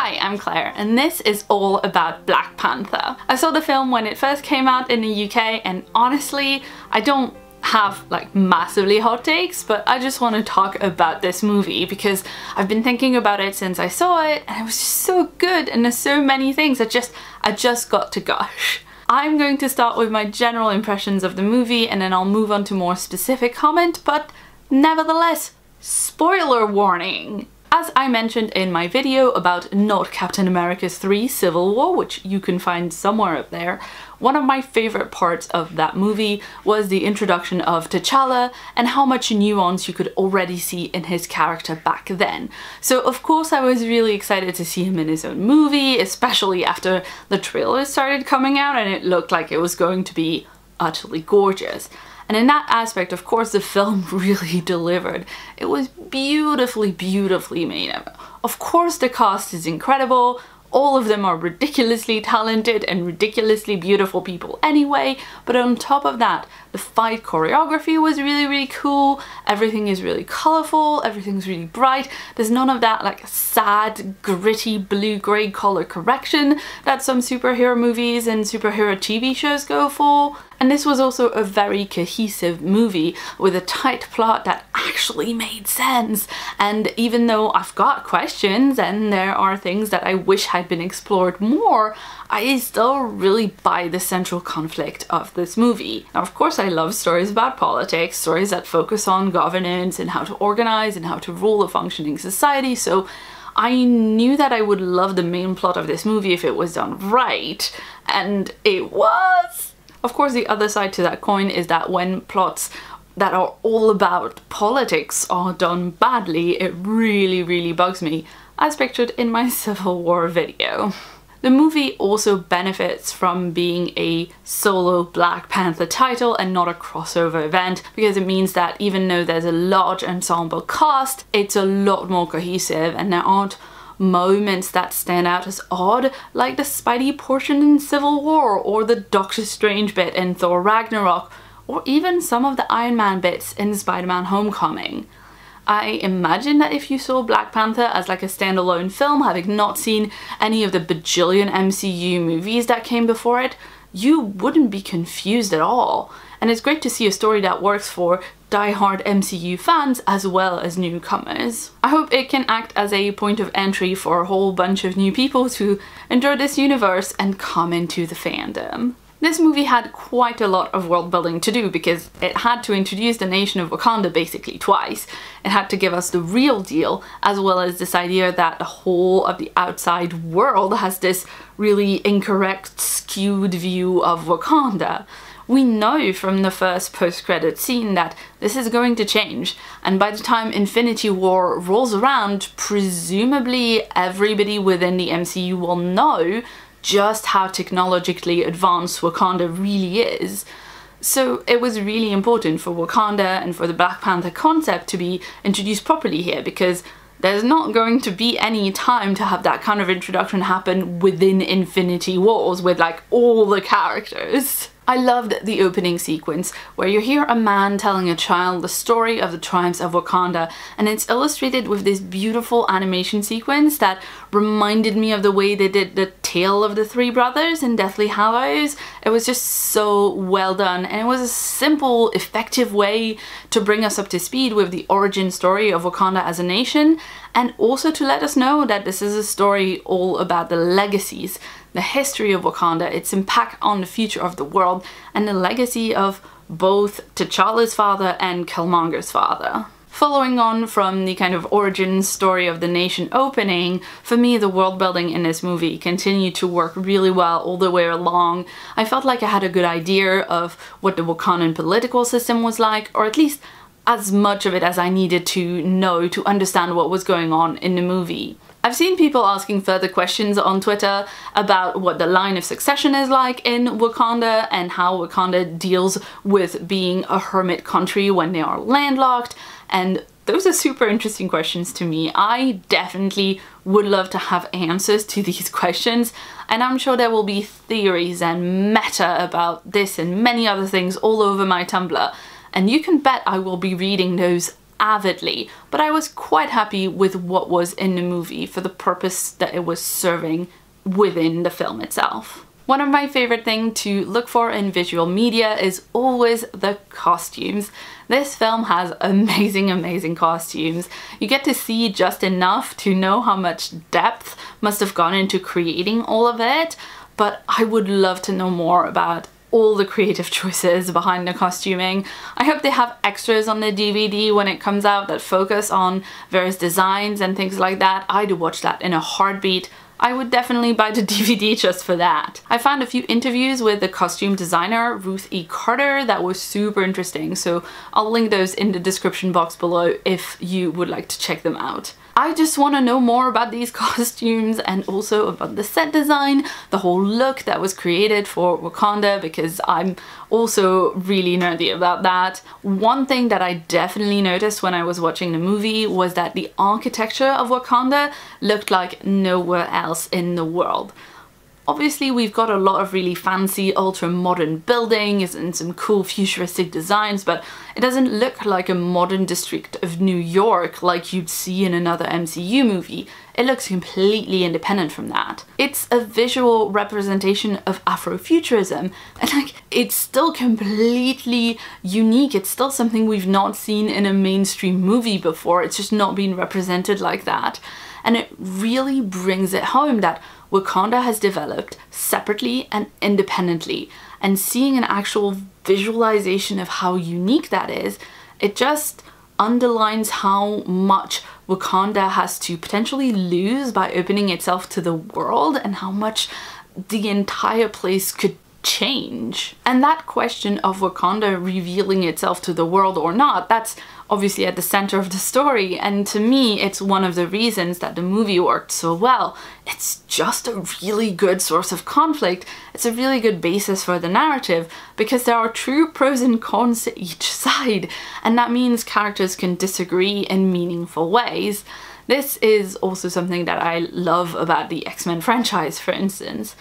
Hi, I'm Claire, and this is all about Black Panther. I saw the film when it first came out in the UK, and honestly, I don't have like massively hot takes, but I just want to talk about this movie because I've been thinking about it since I saw it, and it was just so good, and there's so many things I just got to gush. I'm going to start with my general impressions of the movie, and then I'll move on to more specific comment, but nevertheless, spoiler warning! As I mentioned in my video about not Captain America 3 Civil War, which you can find somewhere up there, one of my favorite parts of that movie was the introduction of T'Challa and how much nuance you could already see in his character back then. So of course I was really excited to see him in his own movie, especially after the trailers started coming out and it looked like it was going to be utterly gorgeous. And in that aspect, of course, the film really delivered. It was beautifully, beautifully made. Of course, the cast is incredible. All of them are ridiculously talented and ridiculously beautiful people anyway, but on top of that, the fight choreography was really, really cool. Everything is really colorful, everything's really bright. There's none of that like sad, gritty blue-gray color correction that some superhero movies and superhero TV shows go for. And this was also a very cohesive movie with a tight plot that actually made sense. And even though I've got questions and there are things that I wish had been explored more, I still really buy the central conflict of this movie. Now, of course, I love stories about politics, stories that focus on governance and how to organize and how to rule a functioning society, so I knew that I would love the main plot of this movie if it was done right, and it was! Of course, the other side to that coin is that when plots that are all about politics are done badly, it really, really bugs me, as pictured in my Civil War video. The movie also benefits from being a solo Black Panther title and not a crossover event, because it means that even though there's a large ensemble cast, it's a lot more cohesive and there aren't moments that stand out as odd, like the Spidey portion in Civil War, or the Doctor Strange bit in Thor Ragnarok, or even some of the Iron Man bits in Spider-Man Homecoming. I imagine that if you saw Black Panther as like a standalone film, having not seen any of the bajillion MCU movies that came before it, you wouldn't be confused at all. And it's great to see a story that works for die-hard MCU fans as well as newcomers. I hope it can act as a point of entry for a whole bunch of new people to enjoy this universe and come into the fandom. This movie had quite a lot of world building to do because it had to introduce the nation of Wakanda basically twice. It had to give us the real deal, as well as this idea that the whole of the outside world has this really incorrect, skewed view of Wakanda. We know from the first post-credit scene that this is going to change, and by the time Infinity War rolls around, presumably everybody within the MCU will know just how technologically advanced Wakanda really is. So it was really important for Wakanda and for the Black Panther concept to be introduced properly here, because there's not going to be any time to have that kind of introduction happen within Infinity Wars with like all the characters. I loved the opening sequence where you hear a man telling a child the story of the tribes of Wakanda, and it's illustrated with this beautiful animation sequence that reminded me of the way they did the Tale of the Three Brothers in Deathly Hallows. It was just so well done, and it was a simple, effective way to bring us up to speed with the origin story of Wakanda as a nation, and also to let us know that this is a story all about the legacies, the history of Wakanda, its impact on the future of the world, and the legacy of both T'Challa's father and Killmonger's father. Following on from the kind of origin story of the nation opening, for me the world building in this movie continued to work really well all the way along. I felt like I had a good idea of what the Wakandan political system was like, or at least as much of it as I needed to know to understand what was going on in the movie. I've seen people asking further questions on Twitter about what the line of succession is like in Wakanda and how Wakanda deals with being a hermit country when they are landlocked, and those are super interesting questions to me. I definitely would love to have answers to these questions, and I'm sure there will be theories and meta about this and many other things all over my Tumblr, and you can bet I will be reading those avidly, but I was quite happy with what was in the movie for the purpose that it was serving within the film itself. One of my favorite things to look for in visual media is always the costumes. This film has amazing costumes. You get to see just enough to know how much depth must have gone into creating all of it, but I would love to know more about all the creative choices behind the costuming. I hope they have extras on the DVD when it comes out that focus on various designs and things like that. I'd watch that in a heartbeat. I would definitely buy the DVD just for that. I found a few interviews with the costume designer Ruth E. Carter that was super interesting, so I'll link those in the description box below if you would like to check them out. I just want to know more about these costumes and also about the set design, the whole look that was created for Wakanda, because I'm also really nerdy about that. One thing that I definitely noticed when I was watching the movie was that the architecture of Wakanda looked like nowhere else in the world. Obviously, we've got a lot of really fancy, ultra-modern buildings and some cool futuristic designs, but it doesn't look like a modern district of New York like you'd see in another MCU movie. It looks completely independent from that. It's a visual representation of Afrofuturism, and it's still completely unique. It's still something we've not seen in a mainstream movie before. It's just not been represented like that. And it really brings it home that Wakanda has developed separately and independently, and seeing an actual visualization of how unique that is, it just underlines how much Wakanda has to potentially lose by opening itself to the world, and how much the entire place could change. And that question of Wakanda revealing itself to the world or not, that's obviously at the center of the story, and to me it's one of the reasons that the movie worked so well. It's just a really good source of conflict. It's a really good basis for the narrative, because there are true pros and cons to each side, and that means characters can disagree in meaningful ways. This is also something that I love about the X-Men franchise, for instance.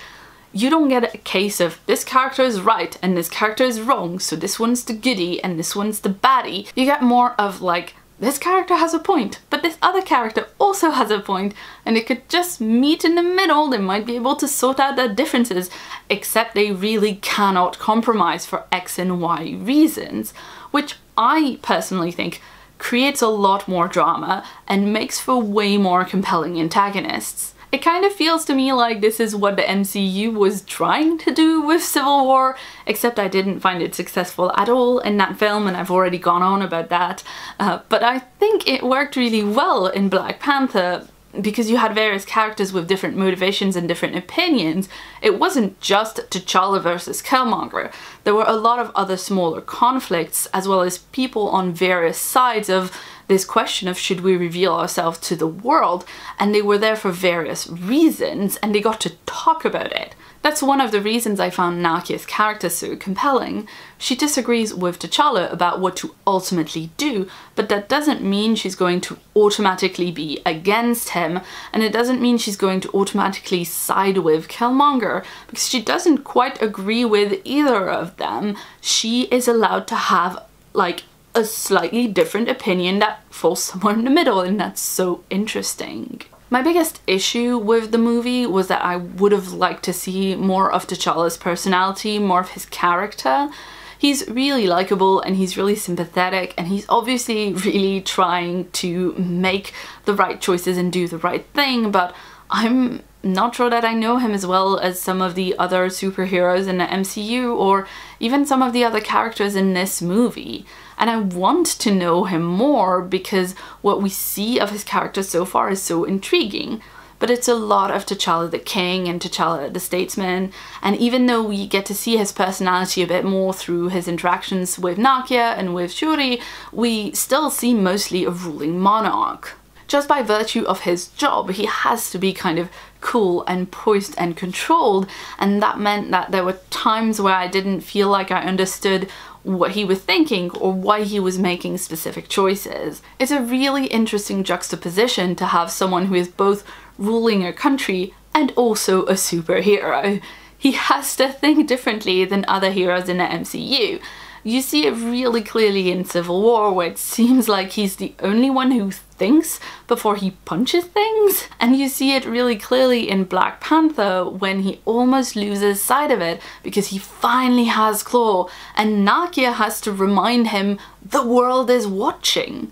You don't get a case of this character is right and this character is wrong, so this one's the goodie and this one's the baddie. You get more of like, this character has a point, but this other character also has a point, and it could just meet in the middle. They might be able to sort out their differences, except they really cannot compromise for X and Y reasons, which I personally think creates a lot more drama and makes for way more compelling antagonists. It kind of feels to me like this is what the MCU was trying to do with Civil War, except I didn't find it successful at all in that film, and I've already gone on about that. But I think it worked really well in Black Panther, because you had various characters with different motivations and different opinions. It wasn't just T'Challa versus Killmonger. There were a lot of other smaller conflicts, as well as people on various sides of this question of should we reveal ourselves to the world, and they were there for various reasons, and they got to talk about it. That's one of the reasons I found Nakia's character so compelling. She disagrees with T'Challa about what to ultimately do, but that doesn't mean she's going to automatically be against him, and it doesn't mean she's going to automatically side with Killmonger, because she doesn't quite agree with either of them. She is allowed to have, like, a slightly different opinion that falls somewhere in the middle, and that's so interesting. My biggest issue with the movie was that I would have liked to see more of T'Challa's personality, more of his character. He's really likable and he's really sympathetic, and he's obviously really trying to make the right choices and do the right thing, but I'm not sure that I know him as well as some of the other superheroes in the MCU, or even some of the other characters in this movie. And I want to know him more, because what we see of his character so far is so intriguing. But it's a lot of T'Challa the King and T'Challa the Statesman, and even though we get to see his personality a bit more through his interactions with Nakia and with Shuri, we still see mostly a ruling monarch. Just by virtue of his job, he has to be kind of cool and poised and controlled, and that meant that there were times where I didn't feel like I understood what he was thinking or why he was making specific choices. It's a really interesting juxtaposition to have someone who is both ruling a country and also a superhero. He has to think differently than other heroes in the MCU. You see it really clearly in Civil War, where it seems like he's the only one who thinks before he punches things. And you see it really clearly in Black Panther when he almost loses sight of it because he finally has Claw and Nakia has to remind him the world is watching.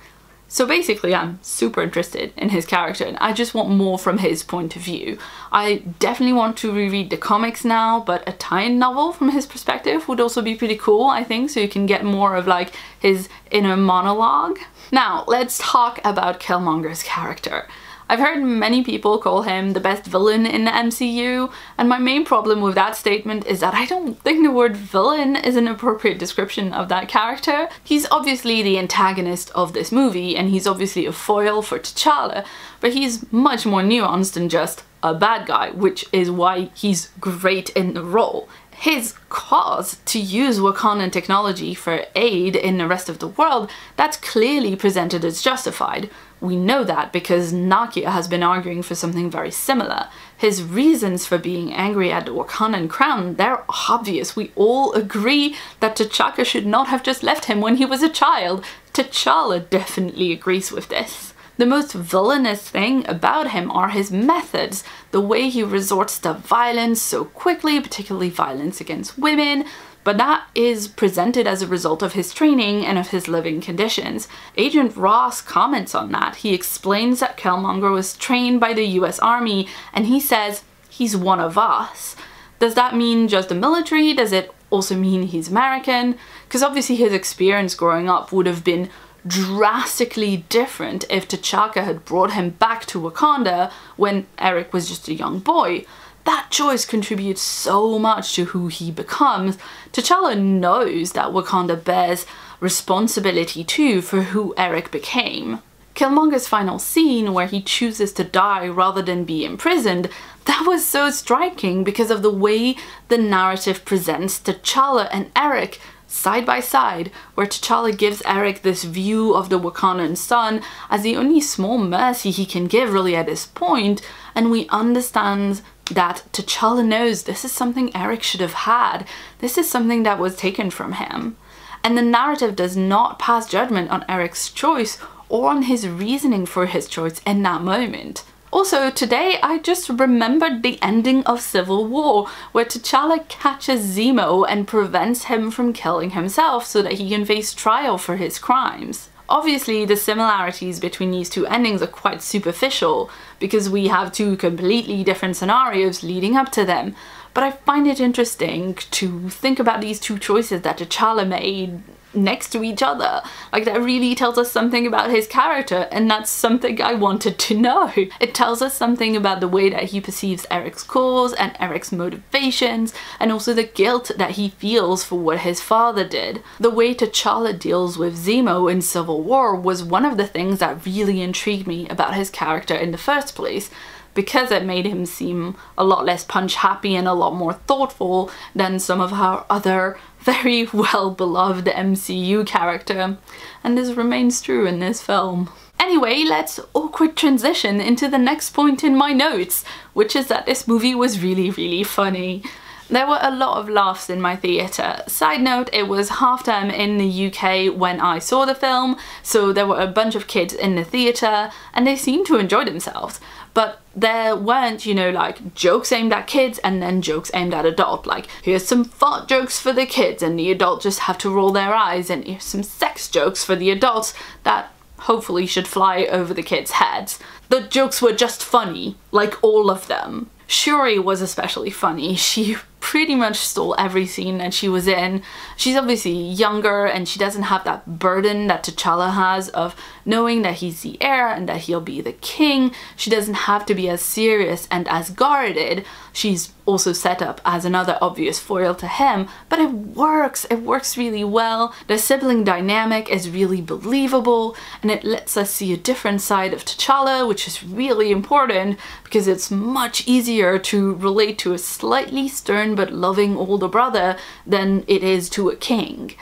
So basically I'm super interested in his character and I just want more from his point of view. I definitely want to reread the comics now, but a tie-in novel from his perspective would also be pretty cool, I think, so you can get more of like his inner monologue. Now let's talk about Killmonger's character. I've heard many people call him the best villain in the MCU, and my main problem with that statement is that I don't think the word villain is an appropriate description of that character. He's obviously the antagonist of this movie, and he's obviously a foil for T'Challa, but he's much more nuanced than just a bad guy, which is why he's great in the role. His cause to use Wakandan technology for aid in the rest of the world, that's clearly presented as justified. We know that because Nakia has been arguing for something very similar. His reasons for being angry at the Wakandan crown, they're obvious. We all agree that T'Chaka should not have just left him when he was a child. T'Challa definitely agrees with this. The most villainous thing about him are his methods, the way he resorts to violence so quickly, particularly violence against women, but that is presented as a result of his training and of his living conditions. Agent Ross comments on that. He explains that Killmonger was trained by the US Army and he says he's one of us. Does that mean just the military? Does it also mean he's American? Because obviously his experience growing up would have been drastically different if T'Chaka had brought him back to Wakanda when Eric was just a young boy. That choice contributes so much to who he becomes. T'Challa knows that Wakanda bears responsibility too for who Eric became. Killmonger's final scene where he chooses to die rather than be imprisoned, that was so striking because of the way the narrative presents T'Challa and Eric side by side, where T'Challa gives Eric this view of the Wakandan sun as the only small mercy he can give really at this point, and we understand that T'Challa knows this is something Eric should have had. This is something that was taken from him. And the narrative does not pass judgment on Eric's choice or on his reasoning for his choice in that moment. Also, today I just remembered the ending of Civil War, where T'Challa catches Zemo and prevents him from killing himself so that he can face trial for his crimes. Obviously, the similarities between these two endings are quite superficial, because we have two completely different scenarios leading up to them, but I find it interesting to think about these two choices that T'Challa made next to each other. Like, that really tells us something about his character, and that's something I wanted to know. It tells us something about the way that he perceives Eric's cause and Eric's motivations, and also the guilt that he feels for what his father did. The way T'Challa deals with Zemo in Civil War was one of the things that really intrigued me about his character in the first place, because it made him seem a lot less punch-happy and a lot more thoughtful than some of our other very well-beloved MCU character. And this remains true in this film. Anyway, let's awkward transition into the next point in my notes, which is that this movie was really, really funny. There were a lot of laughs in my theatre. Side note, it was half-term in the UK when I saw the film, so there were a bunch of kids in the theatre and they seemed to enjoy themselves. But there weren't, you know, like jokes aimed at kids and then jokes aimed at adults. Like, here's some fart jokes for the kids and the adults just have to roll their eyes, and here's some sex jokes for the adults that hopefully should fly over the kids' heads. The jokes were just funny, like all of them. Shuri was especially funny. She pretty much stole every scene that she was in. She's obviously younger and she doesn't have that burden that T'Challa has of knowing that he's the heir and that he'll be the king. She doesn't have to be as serious and as guarded. She's also set up as another obvious foil to him, but it works really well. The sibling dynamic is really believable and it lets us see a different side of T'Challa, which is really important because it's much easier to relate to a slightly stern but loving older brother than it is to a king.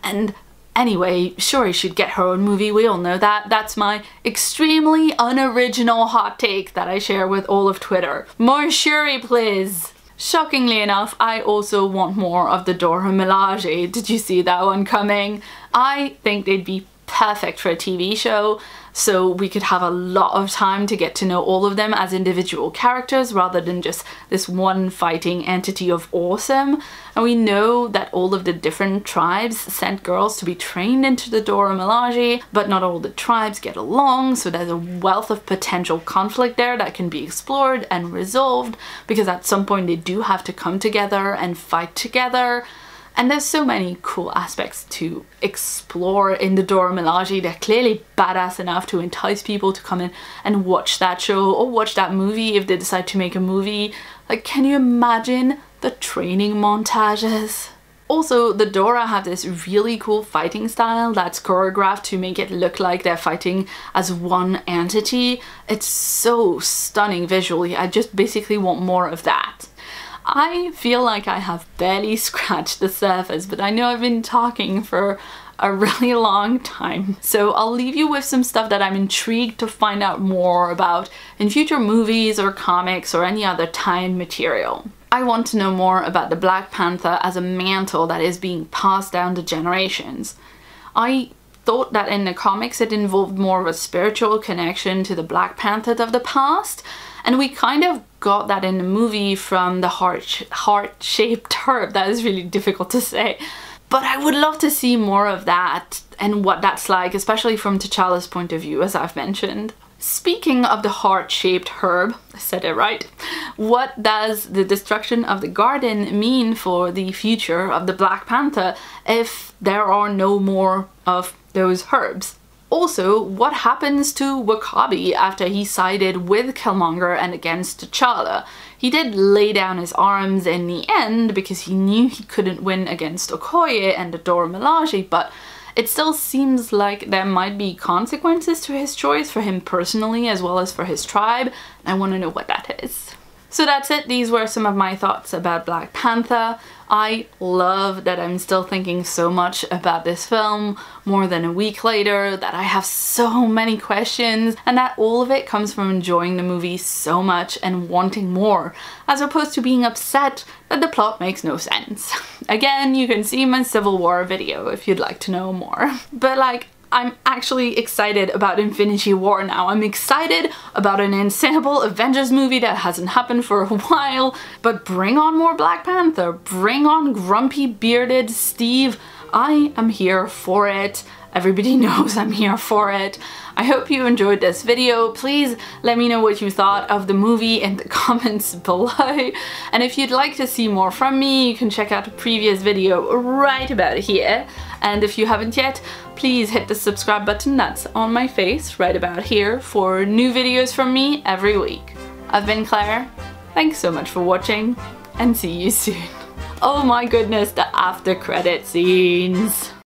And anyway, Shuri should get her own movie, we all know that. That's my extremely unoriginal hot take that I share with all of Twitter. More Shuri, please! Shockingly enough, I also want more of the Dora Milaje. Did you see that one coming? I think they'd be perfect for a TV show, so we could have a lot of time to get to know all of them as individual characters rather than just this one fighting entity of awesome. And we know that all of the different tribes sent girls to be trained into the Dora Milaje, but not all the tribes get along, so there's a wealth of potential conflict there that can be explored and resolved, because at some point they do have to come together and fight together. And there's so many cool aspects to explore in the Dora Milaje. They're clearly badass enough to entice people to come in and watch that show or watch that movie if they decide to make a movie. Like, can you imagine the training montages? Also, the Dora have this really cool fighting style that's choreographed to make it look like they're fighting as one entity. It's so stunning visually. I just basically want more of that. I feel like I have barely scratched the surface, but I know I've been talking for a really long time. So I'll leave you with some stuff that I'm intrigued to find out more about in future movies or comics or any other tie-in material. I want to know more about the Black Panther as a mantle that is being passed down to generations. I thought that in the comics it involved more of a spiritual connection to the Black Panther of the past, and we kind of got that in the movie from the heart-shaped herb. That is really difficult to say. But I would love to see more of that and what that's like, especially from T'Challa's point of view, as I've mentioned. Speaking of the heart-shaped herb, I said it right, what does the destruction of the garden mean for the future of the Black Panther if there are no more of those herbs? Also, what happens to W'Kabi after he sided with Killmonger and against T'Challa? He did lay down his arms in the end because he knew he couldn't win against Okoye and the Dora Milaje, but it still seems like there might be consequences to his choice for him personally as well as for his tribe, and I want to know what that is. So that's it. These were some of my thoughts about Black Panther. I love that I'm still thinking so much about this film more than a week later, that I have so many questions, and that all of it comes from enjoying the movie so much and wanting more, as opposed to being upset that the plot makes no sense. Again, you can see my Civil War video if you'd like to know more. But like, I'm actually excited about Infinity War now. I'm excited about an ensemble Avengers movie that hasn't happened for a while, but bring on more Black Panther, bring on grumpy bearded Steve. I am here for it. Everybody knows I'm here for it. I hope you enjoyed this video. Please let me know what you thought of the movie in the comments below. And if you'd like to see more from me, you can check out a previous video right about here. And if you haven't yet, please hit the subscribe button that's on my face right about here for new videos from me every week. I've been Claire. Thanks so much for watching, and see you soon. Oh my goodness, the after credit scenes.